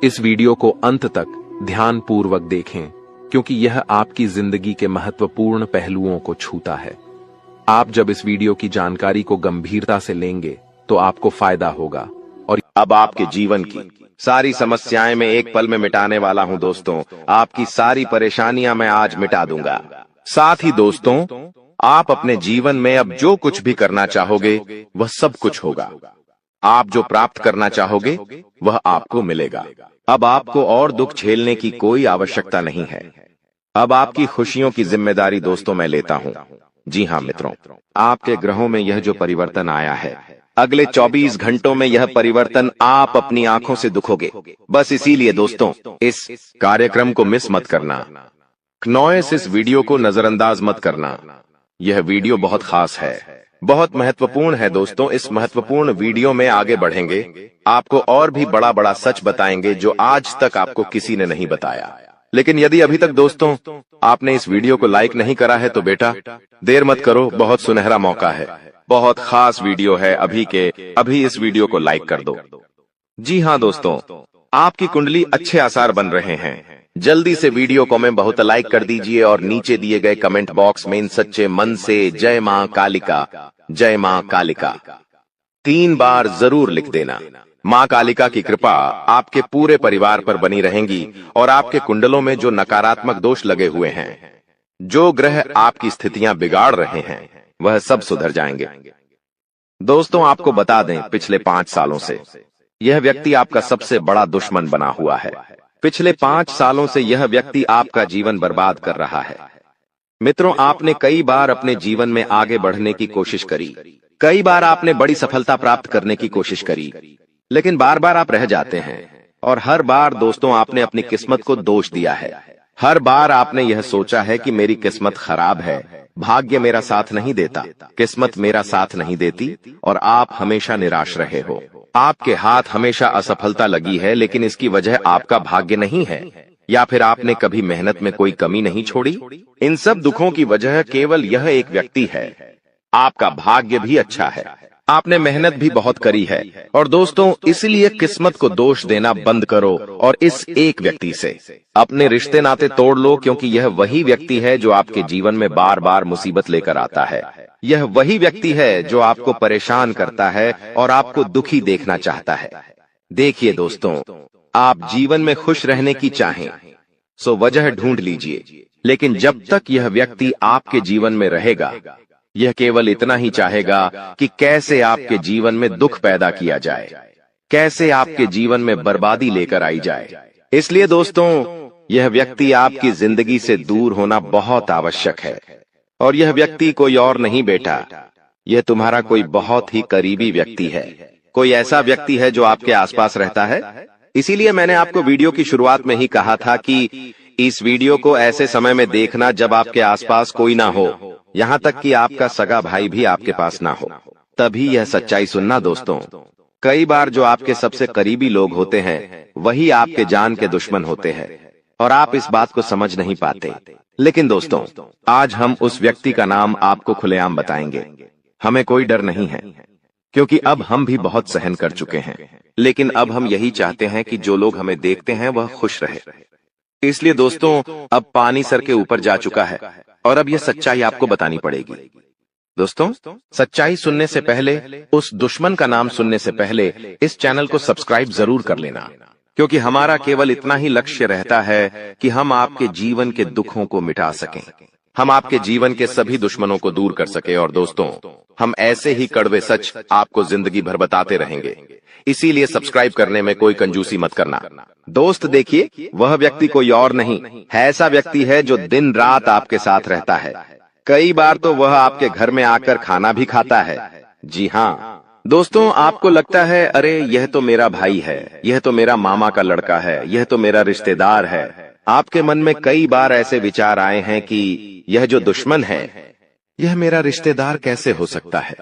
इस वीडियो को अंत तक ध्यानपूर्वक देखें क्योंकि यह आपकी जिंदगी के महत्वपूर्ण पहलुओं को छूता है। आप जब इस वीडियो की जानकारी को गंभीरता से लेंगे तो आपको फायदा होगा और अब आपके जीवन की सारी समस्याएं मैं एक पल में मिटाने वाला हूं दोस्तों। आपकी सारी परेशानियां मैं आज मिटा दूंगा। साथ ही दोस्तों, आप अपने जीवन में अब जो कुछ भी करना चाहोगे वह सब कुछ होगा। आप जो प्राप्त करना चाहोगे वह आपको मिलेगा। अब आपको और दुख झेलने की कोई आवश्यकता नहीं है। अब आपकी खुशियों की जिम्मेदारी दोस्तों मैं लेता हूं। जी हां मित्रों, आपके ग्रहों में यह जो परिवर्तन आया है, अगले 24 घंटों में यह परिवर्तन आप अपनी आंखों से दिखोगे। बस इसीलिए दोस्तों, इस कार्यक्रम को मिस मत करना। क्नॉयस इस वीडियो को नजरअंदाज मत करना। यह वीडियो बहुत खास है, बहुत महत्वपूर्ण है दोस्तों। इस महत्वपूर्ण वीडियो में आगे बढ़ेंगे, आपको और भी बड़ा बड़ा सच बताएंगे जो आज तक आपको किसी ने नहीं बताया। लेकिन यदि अभी तक दोस्तों आपने इस वीडियो को लाइक नहीं करा है तो बेटा देर मत करो, बहुत सुनहरा मौका है। बहुत खास वीडियो है, अभी के अभी इस वीडियो को लाइक कर दो। जी हाँ दोस्तों, आपकी कुंडली अच्छे आसार बन रहे हैं। जल्दी से वीडियो को में बहुत लाइक कर दीजिए और नीचे दिए गए कमेंट बॉक्स में इन सच्चे मन से जय मां कालिका, जय मां कालिका 3 बार जरूर लिख देना। मां कालिका की कृपा आपके पूरे परिवार पर बनी रहेंगी और आपके कुंडलों में जो नकारात्मक दोष लगे हुए हैं, जो ग्रह आपकी स्थितियां बिगाड़ रहे हैं, वह सब सुधर जाएंगे। दोस्तों आपको बता दें, पिछले 5 सालों से यह व्यक्ति आपका सबसे बड़ा दुश्मन बना हुआ है। पिछले 5 सालों से यह व्यक्ति आपका जीवन बर्बाद कर रहा है। मित्रों, आपने कई बार अपने जीवन में आगे बढ़ने की कोशिश करी, कई बार आपने बड़ी सफलता प्राप्त करने की कोशिश करी, लेकिन बार बार आप रह जाते हैं। और हर बार दोस्तों आपने अपनी किस्मत को दोष दिया है। हर बार आपने यह सोचा है कि मेरी किस्मत खराब है, भाग्य मेरा साथ नहीं देता, किस्मत मेरा साथ नहीं देती, और आप हमेशा निराश रहे हो। आपके हाथ हमेशा असफलता लगी है, लेकिन इसकी वजह आपका भाग्य नहीं है, या फिर आपने कभी मेहनत में कोई कमी नहीं छोड़ी। इन सब दुखों की वजह केवल यह एक व्यक्ति है। आपका भाग्य भी अच्छा है, आपने मेहनत भी बहुत करी है। और दोस्तों, इसलिए किस्मत को दोष देना बंद करो और इस एक व्यक्ति से अपने रिश्ते नाते तोड़ लो, क्योंकि यह वही व्यक्ति है जो आपके जीवन में बार बार मुसीबत लेकर आता है। यह वही व्यक्ति है जो आपको परेशान करता है और आपको दुखी देखना चाहता है। देखिए दोस्तों, आप जीवन में खुश रहने की चाहें सो वजह ढूंढ लीजिए, लेकिन जब तक यह व्यक्ति आपके जीवन में रहेगा, यह केवल इतना ही चाहेगा कि कैसे आपके जीवन में दुख पैदा किया जाए, कैसे आपके जीवन में बर्बादी लेकर आई जाए। इसलिए दोस्तों, यह व्यक्ति आपकी जिंदगी से दूर होना बहुत आवश्यक है। और यह व्यक्ति कोई और नहीं बेटा, यह तुम्हारा कोई बहुत ही करीबी व्यक्ति है, कोई ऐसा व्यक्ति है जो आपके आसपास रहता है। इसीलिए मैंने आपको वीडियो की शुरुआत में ही कहा था कि इस वीडियो को ऐसे समय में देखना जब आपके आसपास कोई ना हो, यहाँ तक कि आपका सगा भाई भी आपके पास ना हो, तभी यह सच्चाई सुनना दोस्तों। कई बार जो आपके सबसे करीबी लोग होते हैं वही आपके जान के दुश्मन होते हैं, और आप इस बात को समझ नहीं पाते। लेकिन दोस्तों, आज हम उस व्यक्ति का नाम आपको खुलेआम बताएंगे। हमें कोई डर नहीं है, क्योंकि अब हम भी बहुत सहन कर चुके हैं। लेकिन अब हम यही चाहते हैं कि जो लोग हमें देखते हैं वह खुश रहे। इसलिए दोस्तों, अब पानी सर के ऊपर जा चुका है और अब यह सच्चाई आपको बतानी पड़ेगी। दोस्तों, सच्चाई सुनने से पहले, उस दुश्मन का नाम सुनने से पहले इस चैनल को सब्सक्राइब जरूर कर लेना, क्योंकि हमारा केवल इतना ही लक्ष्य रहता है कि हम आपके जीवन के दुखों को मिटा सकें, हम आपके जीवन के सभी दुश्मनों को दूर कर सके। और दोस्तों, हम ऐसे ही कड़वे सच आपको जिंदगी भर बताते रहेंगे। इसीलिए सब्सक्राइब करने में कोई कंजूसी मत करना। दोस्त देखिए, वह व्यक्ति कोई और नहीं है, ऐसा व्यक्ति है जो दिन रात आपके साथ रहता है। कई बार तो वह आपके घर में आकर खाना भी खाता है। जी हाँ दोस्तों, आपको लगता है अरे यह तो मेरा भाई है, यह तो मेरा मामा का लड़का है, यह तो मेरा रिश्तेदार है। आपके मन में कई बार ऐसे विचार आए हैं कि यह जो दुश्मन है, यह मेरा रिश्तेदार कैसे हो सकता है,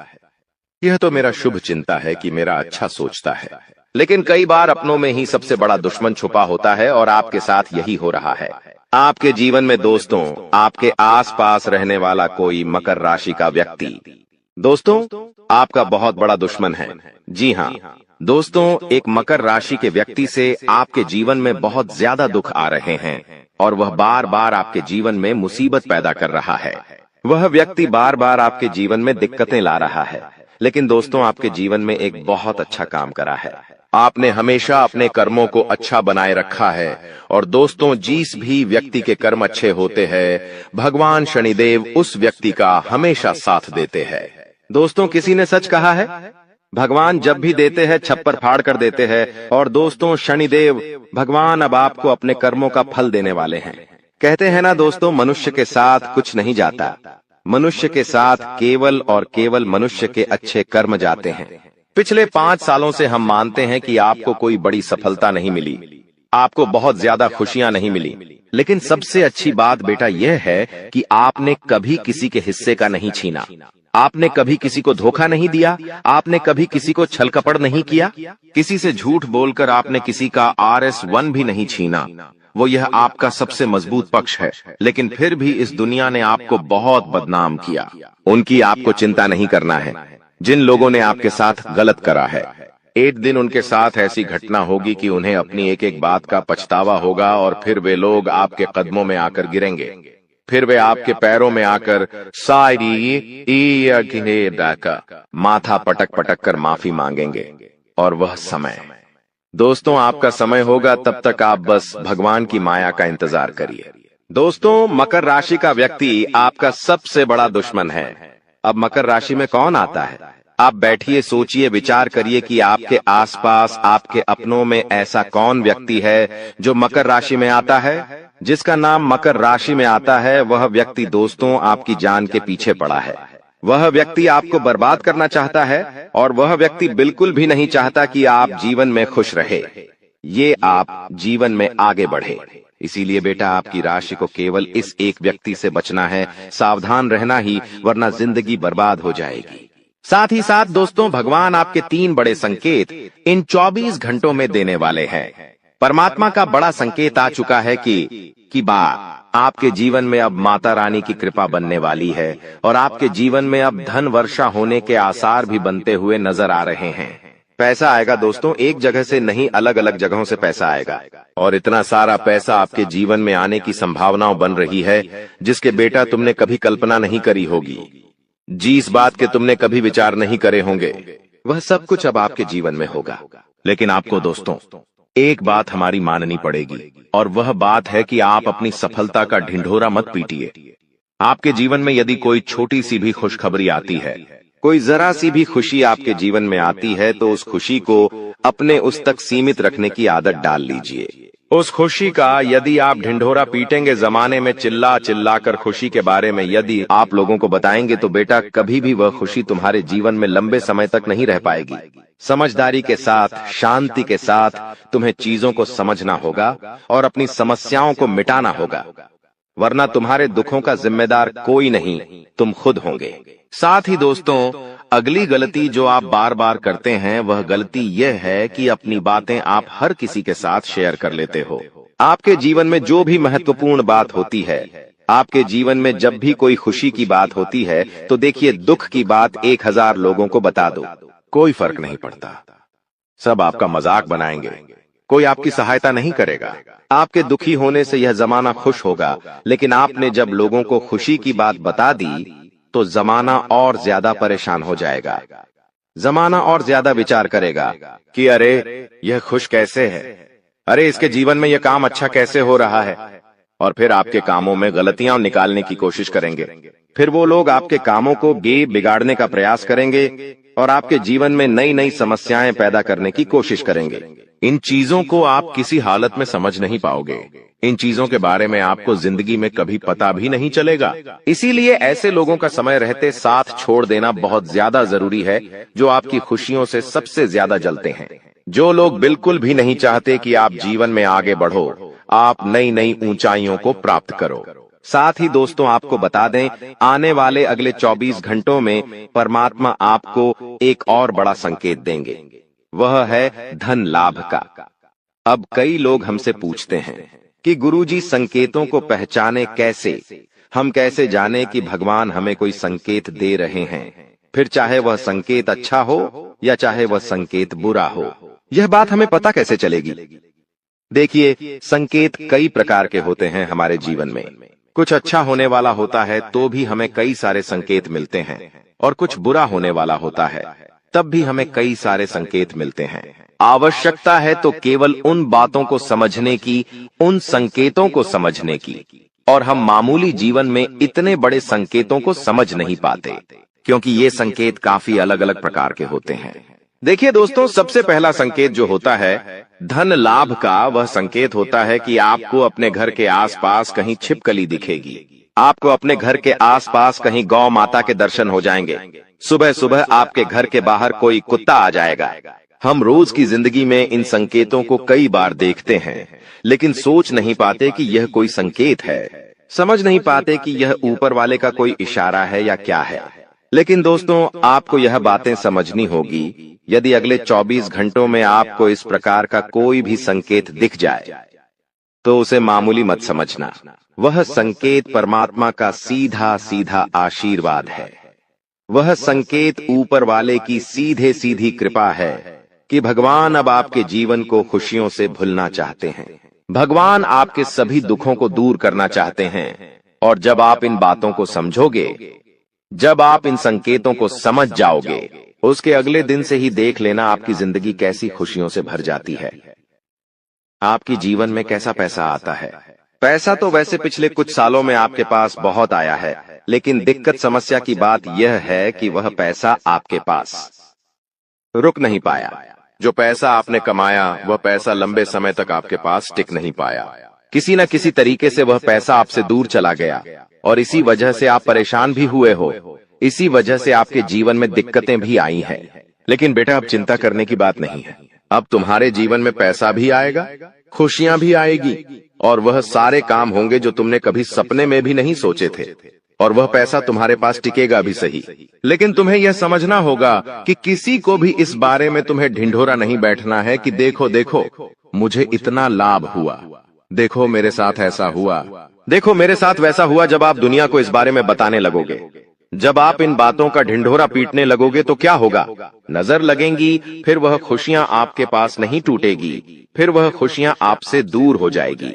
यह तो मेरा शुभ चिंता है कि मेरा अच्छा सोचता है। लेकिन कई बार अपनों में ही सबसे बड़ा दुश्मन छुपा होता है, और आपके साथ यही हो रहा है। आपके जीवन में दोस्तों, आपके आसपास रहने वाला कोई मकर राशि का व्यक्ति दोस्तों आपका बहुत बड़ा दुश्मन है। जी हाँ दोस्तों, एक मकर राशि के व्यक्ति से आपके जीवन में बहुत ज्यादा दुख आ रहे हैं, और वह बार बार आपके जीवन में मुसीबत पैदा कर रहा है। वह व्यक्ति बार बार आपके जीवन में दिक्कतें ला रहा है। लेकिन दोस्तों, आपके जीवन में एक बहुत अच्छा काम करा है। आपने हमेशा अपने कर्मों को अच्छा बनाए रखा है। और दोस्तों, जिस भी व्यक्ति के कर्म अच्छे होते हैं, भगवान शनिदेव उस व्यक्ति का हमेशा साथ देते हैं। दोस्तों, किसी ने सच कहा है, भगवान जब भी देते हैं छप्पर फाड़ कर देते हैं। और दोस्तों, शनिदेव भगवान अब आपको अपने कर्मों का फल देने वाले हैं। कहते हैं ना दोस्तों, मनुष्य के साथ कुछ नहीं जाता, मनुष्य के साथ केवल और केवल मनुष्य के अच्छे कर्म जाते हैं। पिछले 5 सालों से हम मानते हैं कि आपको कोई बड़ी सफलता नहीं मिली, आपको बहुत ज्यादा खुशियां नहीं मिली, लेकिन सबसे अच्छी बात बेटा यह है कि आपने कभी किसी के हिस्से का नहीं छीना, आपने कभी किसी को धोखा नहीं दिया, आपने कभी किसी को छल कपट नहीं किया, किसी से झूठ बोलकर आपने किसी का RS1 भी नहीं छीना। वो यह आपका सबसे मजबूत पक्ष है। लेकिन फिर भी इस दुनिया ने आपको बहुत बदनाम किया। उनकी आपको चिंता नहीं करना है। जिन लोगों ने आपके साथ गलत करा है, एक दिन उनके साथ ऐसी घटना होगी कि उन्हें अपनी एक एक बात का पछतावा होगा, और फिर वे लोग आपके कदमों में आकर गिरेंगे। फिर वे आपके पैरों में आकर माथा पटक पटक कर माफी मांगेंगे। और वह समय दोस्तों आपका समय होगा, तब तक आप बस भगवान की माया का इंतजार करिए। दोस्तों, मकर राशि का व्यक्ति आपका सबसे बड़ा दुश्मन है। अब मकर राशि में कौन आता है? आप बैठिए, सोचिए, विचार करिए कि आपके आसपास, आपके अपनों में ऐसा कौन व्यक्ति है जो मकर राशि में आता है। जिसका नाम मकर राशि में आता है, वह व्यक्ति दोस्तों आपकी जान के पीछे पड़ा है। वह व्यक्ति आपको बर्बाद करना चाहता है, और वह व्यक्ति बिल्कुल भी नहीं चाहता कि आप जीवन में खुश रहे, ये आप जीवन में आगे बढ़े। इसीलिए बेटा, आपकी राशि को केवल इस एक व्यक्ति से बचना है, सावधान रहना ही, वरना जिंदगी बर्बाद हो जाएगी। साथ ही साथ दोस्तों, भगवान आपके 3 बड़े संकेत इन 24 घंटों में देने वाले हैं। परमात्मा का बड़ा संकेत आ चुका है कि आपके जीवन में अब माता रानी की कृपा बनने वाली है और आपके जीवन में अब धन वर्षा होने के आसार भी बनते हुए नजर आ रहे हैं। पैसा आएगा दोस्तों, एक जगह से नहीं, अलग अलग जगहों से पैसा आएगा और इतना सारा पैसा आपके जीवन में आने की संभावनाएं बन रही है जिसके बेटा तुमने कभी कल्पना नहीं करी होगी। जिस बात के तुमने कभी विचार नहीं करे होंगे, वह सब कुछ अब आपके जीवन में होगा। लेकिन आपको दोस्तों एक बात हमारी माननी पड़ेगी और वह बात है कि आप अपनी सफलता का ढिंढोरा मत पीटिए। आपके जीवन में यदि कोई छोटी सी भी खुशखबरी आती है, कोई जरा सी भी खुशी आपके जीवन में आती है, तो उस खुशी को अपने उस तक सीमित रखने की आदत डाल लीजिए। उस खुशी का यदि आप ढिंढोरा पीटेंगे, जमाने में चिल्ला चिल्ला कर खुशी के बारे में यदि आप लोगों को बताएंगे, तो बेटा कभी भी वह खुशी तुम्हारे जीवन में लंबे समय तक नहीं रह पाएगी। समझदारी के साथ, शांति के साथ तुम्हें चीजों को समझना होगा और अपनी समस्याओं को मिटाना होगा, वरना तुम्हारे दुखों का जिम्मेदार कोई नहीं, तुम खुद होंगे। साथ ही दोस्तों, अगली गलती जो आप बार बार करते हैं वह गलती यह है कि अपनी बातें आप हर किसी के साथ शेयर कर लेते हो। आपके जीवन में जो भी महत्वपूर्ण बात होती है, आपके जीवन में जब भी कोई खुशी की बात होती है, तो देखिए दुख की बात 1000 लोगों को बता दो, कोई फर्क नहीं पड़ता। सब आपका मजाक बनाएंगे, कोई आपकी सहायता नहीं करेगा। आपके दुखी होने से यह जमाना खुश होगा, लेकिन आपने जब लोगों को खुशी की बात बता दी तो जमाना और ज्यादा परेशान हो जाएगा। जमाना और ज्यादा विचार करेगा कि अरे यह खुश कैसे है, अरे इसके जीवन में यह काम अच्छा कैसे हो रहा है, और फिर आपके कामों में गलतियां निकालने की कोशिश करेंगे। फिर वो लोग आपके कामों को बिगाड़ने का प्रयास करेंगे और आपके जीवन में नई नई समस्याएं पैदा करने की कोशिश करेंगे। इन चीजों को आप किसी हालत में समझ नहीं पाओगे। इन चीजों के बारे में आपको जिंदगी में कभी पता भी नहीं चलेगा। इसीलिए ऐसे लोगों का समय रहते साथ छोड़ देना बहुत ज्यादा जरूरी है, जो आपकी खुशियों से सबसे ज्यादा जलते हैं। जो लोग बिल्कुल भी नहीं चाहते कि आप जीवन में आगे बढ़ो, आप नई नई ऊंचाइयों को प्राप्त करो। साथ ही दोस्तों, आपको बता दें, आने वाले अगले 24 घंटों में परमात्मा आपको एक और बड़ा संकेत देंगे, वह है धन लाभ का। अब कई लोग हमसे पूछते हैं कि गुरुजी संकेतों को पहचाने कैसे, हम कैसे जाने कि भगवान हमें कोई संकेत दे रहे हैं, फिर चाहे वह संकेत अच्छा हो या चाहे वह संकेत बुरा हो, यह बात हमें पता कैसे चलेगी? देखिए, संकेत कई प्रकार के होते हैं हमारे जीवन में। कुछ अच्छा होने वाला होता है तो भी हमें कई सारे संकेत मिलते हैं, और कुछ बुरा होने वाला होता है तब भी हमें कई सारे संकेत मिलते हैं। आवश्यकता है तो केवल उन बातों को समझने की, उन संकेतों को समझने की, और हम मामूली जीवन में इतने बड़े संकेतों को समझ नहीं पाते, क्योंकि ये संकेत काफी अलग अलग प्रकार के होते हैं। देखिए दोस्तों, सबसे पहला संकेत जो होता है धन लाभ का, वह संकेत होता है कि आपको अपने घर के आसपास कहीं छिपकली दिखेगी। आपको अपने घर के आसपास कहीं गौ माता के दर्शन हो जाएंगे। सुबह सुबह आपके घर के बाहर कोई कुत्ता आ जाएगा। हम रोज की जिंदगी में इन संकेतों को कई बार देखते हैं, लेकिन सोच नहीं पाते कि यह कोई संकेत है, समझ नहीं पाते कि यह ऊपर वाले का कोई इशारा है या क्या है। लेकिन दोस्तों, आपको यह बातें समझनी होगी। यदि अगले 24 घंटों में आपको इस प्रकार का कोई भी संकेत दिख जाए, तो उसे मामूली मत समझना। वह संकेत परमात्मा का सीधा सीधा आशीर्वाद है। वह संकेत ऊपर वाले की सीधे सीधी कृपा है कि भगवान अब आपके जीवन को खुशियों से भुलना चाहते हैं। भगवान आपके सभी दुखों को दूर करना चाहते हैं। और जब आप इन बातों को समझोगे, जब आप इन संकेतों को समझ जाओगे, उसके अगले दिन से ही देख लेना आपकी जिंदगी कैसी खुशियों से भर जाती है। आपकी जीवन में कैसा पैसा आता है। पैसा तो वैसे पिछले कुछ सालों में आपके पास बहुत आया है, लेकिन दिक्कत समस्या की बात यह है कि वह पैसा आपके पास रुक नहीं पाया। जो पैसा आपने कमाया, वह पैसा लंबे समय तक आपके पास टिक नहीं पाया। किसी न किसी तरीके से वह पैसा आपसे दूर चला गया, और इसी वजह से आप परेशान भी हुए हो। इसी वजह से आपके जीवन में दिक्कतें भी आई हैं। लेकिन बेटा, अब चिंता करने की बात नहीं है। अब तुम्हारे जीवन में पैसा भी आएगा, खुशियां भी आएगी, और वह सारे काम होंगे जो तुमने कभी सपने में भी नहीं सोचे थे। और वह पैसा तुम्हारे पास टिकेगा भी सही, लेकिन तुम्हें यह समझना होगा कि किसी को भी इस बारे में तुम्हें ढिंढोरा नहीं बैठना है कि देखो देखो मुझे इतना लाभ हुआ, देखो मेरे साथ ऐसा हुआ, देखो मेरे साथ वैसा हुआ। जब आप दुनिया को इस बारे में बताने लगोगे, जब आप इन बातों का ढिंढोरा पीटने लगोगे तो क्या होगा? नजर लगेंगी, फिर वह खुशियां आपके पास नहीं टूटेगी, फिर वह खुशियां आपसे दूर हो जाएगी।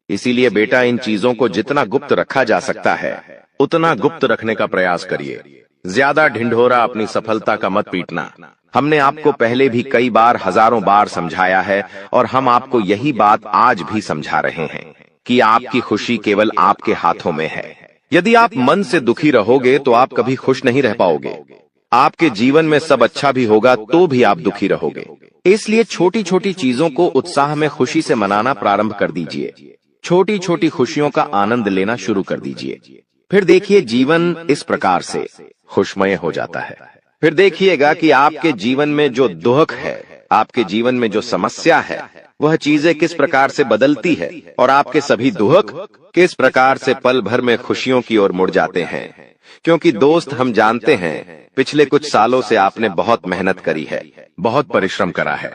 इसीलिए बेटा, इन चीजों को जितना गुप्त रखा जा सकता है उतना गुप्त रखने का प्रयास करिए। ज्यादा ढिंढोरा अपनी सफलता का मत पीटना। हमने आपको पहले भी कई बार, हजारों बार समझाया है और हम आपको यही बात आज भी समझा रहे हैं कि आपकी खुशी केवल आपके हाथों में है। यदि आप मन से दुखी रहोगे तो आप कभी खुश नहीं रह पाओगे। आपके जीवन में सब अच्छा भी होगा तो भी आप दुखी रहोगे। इसलिए छोटी छोटी चीजों को उत्साह में खुशी से मनाना प्रारंभ कर दीजिए। छोटी छोटी खुशियों का आनंद लेना शुरू कर दीजिए। फिर देखिए जीवन इस प्रकार से खुशमय हो जाता है। फिर देखिएगा कि आपके जीवन में जो दुख है, आपके जीवन में जो समस्या है, वह चीजें किस प्रकार से बदलती है और आपके सभी दुख किस प्रकार से पल भर में खुशियों की ओर मुड़ जाते हैं। क्योंकि दोस्त, हम जानते हैं पिछले कुछ सालों से आपने बहुत मेहनत करी है, बहुत परिश्रम करा है,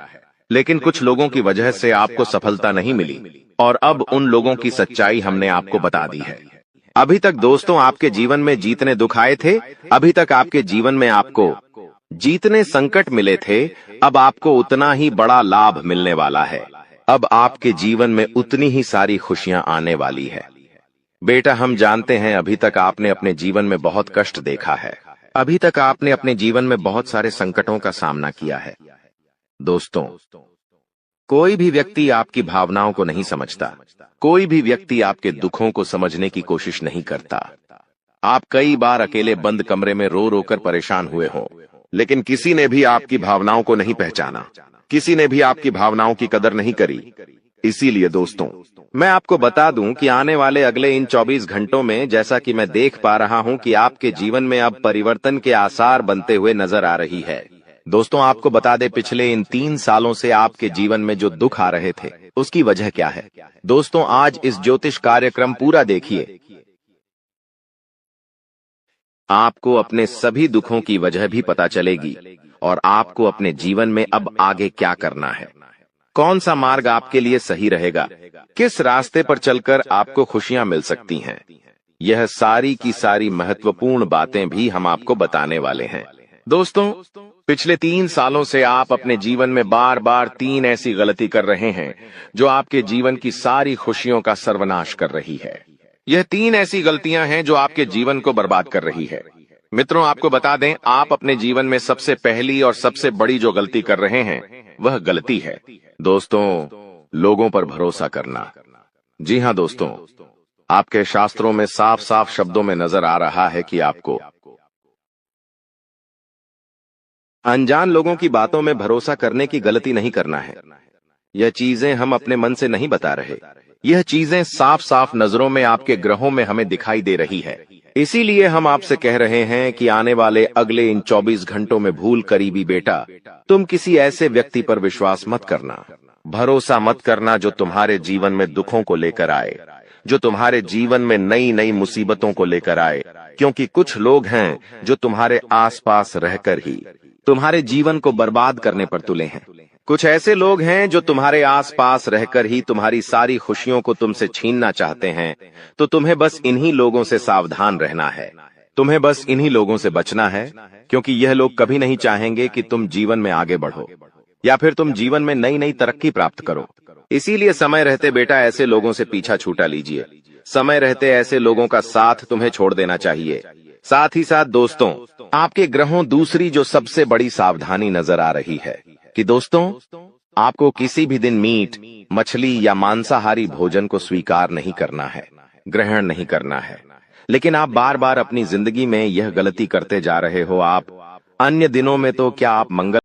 लेकिन कुछ लोगों की वजह से आपको सफलता नहीं मिली और अब उन लोगों की सच्चाई हमने आपको बता दी है। अभी तक दोस्तों आपके जीवन में जितने दुख आए थे, अभी तक आपके जीवन में आपको जितने संकट मिले थे, अब आपको उतना ही बड़ा लाभ मिलने वाला है। अब आपके जीवन में उतनी ही सारी खुशियां आने वाली है। बेटा, हम जानते हैं अभी तक आपने अपने जीवन में बहुत कष्ट देखा है, अभी तक आपने अपने जीवन में बहुत सारे संकटों का सामना किया है। दोस्तों, कोई भी व्यक्ति आपकी भावनाओं को नहीं समझता, कोई भी व्यक्ति आपके दुखों को समझने की कोशिश नहीं करता। आप कई बार अकेले बंद कमरे में रो रो कर परेशान हुए हो, लेकिन किसी ने भी आपकी भावनाओं को नहीं पहचाना, किसी ने भी आपकी भावनाओं की कदर नहीं करी। इसीलिए दोस्तों, मैं आपको बता दूं कि आने वाले अगले इन 24 घंटों में, जैसा कि मैं देख पा रहा हूं कि आपके जीवन में अब परिवर्तन के आसार बनते हुए नजर आ रही है। दोस्तों, आपको बता दें, पिछले इन 3 सालों से आपके जीवन में जो दुख आ रहे थे, उसकी वजह क्या है? दोस्तों, आज इस ज्योतिष कार्यक्रम पूरा देखिए। आपको अपने सभी दुखों की वजह भी पता चलेगी और आपको अपने जीवन में अब आगे क्या करना है, कौन सा मार्ग आपके लिए सही रहेगा, किस रास्ते पर चलकर आपको खुशियां मिल सकती हैं। यह सारी की सारी महत्वपूर्ण बातें भी हम आपको बताने वाले हैं। दोस्तों, पिछले 3 सालों से आप अपने जीवन में बार बार 3 ऐसी गलती कर रहे हैं जो आपके जीवन की सारी खुशियों का सर्वनाश कर रही है। यह 3 ऐसी गलतियां हैं जो आपके जीवन को बर्बाद कर रही है। मित्रों, आपको बता दें, आप अपने जीवन में सबसे पहली और सबसे बड़ी जो गलती कर रहे हैं, वह गलती है दोस्तों, लोगों पर भरोसा करना। जी हां दोस्तों, आपके शास्त्रों में साफ साफ शब्दों में नजर आ रहा है कि आपको अनजान लोगों की बातों में भरोसा करने की गलती नहीं करना है। यह चीजें हम अपने मन से नहीं बता रहे, यह चीजें साफ साफ नजरों में आपके ग्रहों में हमें दिखाई दे रही है। इसीलिए हम आपसे कह रहे हैं कि आने वाले अगले इन 24 घंटों में भूल करी भी बेटा, तुम किसी ऐसे व्यक्ति पर विश्वास मत करना, भरोसा मत करना जो तुम्हारे जीवन में दुखों को लेकर आए, जो तुम्हारे जीवन में नई नई मुसीबतों को लेकर आए। क्योंकि कुछ लोग हैं जो तुम्हारे आसपास रहकर ही तुम्हारे जीवन को बर्बाद करने पर तुले हैं। कुछ ऐसे लोग हैं जो तुम्हारे आसपास रहकर ही तुम्हारी सारी खुशियों को तुमसे छीनना चाहते हैं। तो तुम्हें बस इन्हीं लोगों से सावधान रहना है, तुम्हें बस इन्हीं लोगों से बचना है, क्योंकि यह लोग कभी नहीं चाहेंगे कि तुम जीवन में आगे बढ़ो या फिर तुम जीवन में नई नई तरक्की प्राप्त करो। इसीलिए समय रहते बेटा ऐसे लोगों से पीछा छूटा लीजिए। समय रहते ऐसे लोगों का साथ तुम्हें छोड़ देना चाहिए। साथ ही साथ दोस्तों, आपके ग्रहों दूसरी जो सबसे बड़ी सावधानी नजर आ रही है कि दोस्तों, आपको किसी भी दिन मीट, मछली या मांसाहारी भोजन को स्वीकार नहीं करना है, ग्रहण नहीं करना है। लेकिन आप बार बार अपनी जिंदगी में यह गलती करते जा रहे हो। आप अन्य दिनों में तो क्या आप मंगल